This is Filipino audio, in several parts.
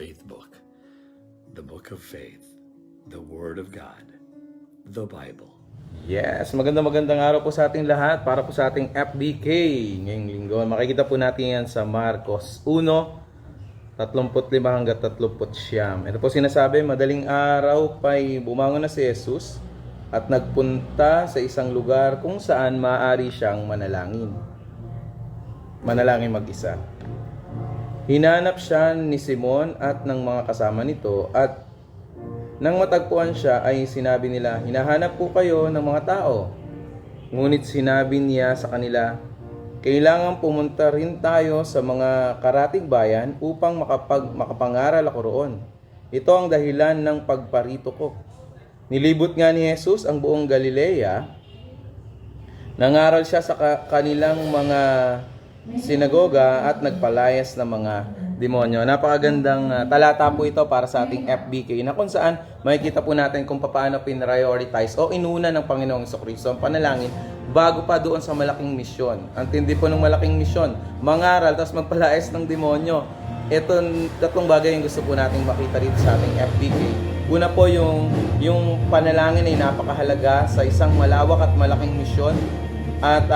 faith book, the book of faith, the Word of God, the Bible. Yes, magandang araw po sa ating lahat para po sa ating FBK ngayong linggo. Makikita po natin yan sa Marcos 1:35 hanggang 39. Ito po sinasabi, madaling araw pa'y bumangon na si Jesus at nagpunta sa isang lugar kung saan maaari siyang manalangin mag-isa. Hinanap siya ni Simon at ng mga kasama nito, at nang matagpuan siya ay sinabi nila, "Hinahanap po kayo ng mga tao." Ngunit sinabi niya sa kanila, "Kailangan pumunta rin tayo sa mga karatig bayan upang makapangaral ako roon. Ito ang dahilan ng pagparito ko." Nilibot nga ni Jesus ang buong Galilea. Nangaral siya sa kanilang mga sinagoga at nagpalayas ng mga demonyo. Napakagandang talata po ito para sa ating FBK, na kung saan makikita po natin kung paano pinrioritize o inuna ng Panginoong Jesucristo ang panalangin bago pa doon sa malaking misyon. Ang tindi po ng malaking misyon, mangaral tapos magpalayas ng demonyo. Ito, tatlong bagay yung gusto po natin makita dito sa ating FBK. Una po, yung panalangin ay napakahalaga sa isang malawak at malaking misyon. At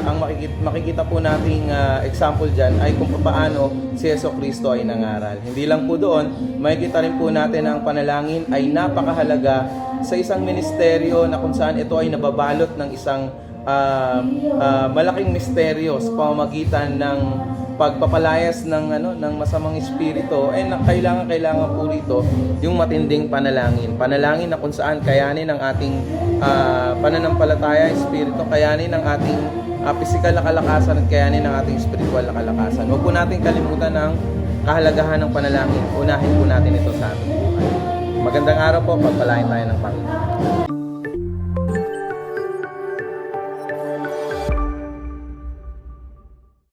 ang makikita po nating example dyan ay kung paano si Jesucristo ay nangaral. Hindi lang po doon, makikita rin po natin na ang panalangin ay napakahalaga sa isang ministeryo na kung saan ito ay nababalot ng isang malaking misteryo sa pamamagitan ng pagpapalayas ng masamang espiritu. Ay kailangan po rito yung matinding panalangin na kung saan kayanin ng ating pananampalataya, espiritu, kayanin ng ating physical na kalakasan at kayanin ng ating spiritual na kalakasan. Huwag po natin kalimutan ang kahalagahan ng panalangin. Unahin po natin ito sa ating buhay. Magandang araw po, pagpalain tayo ng Panginoon.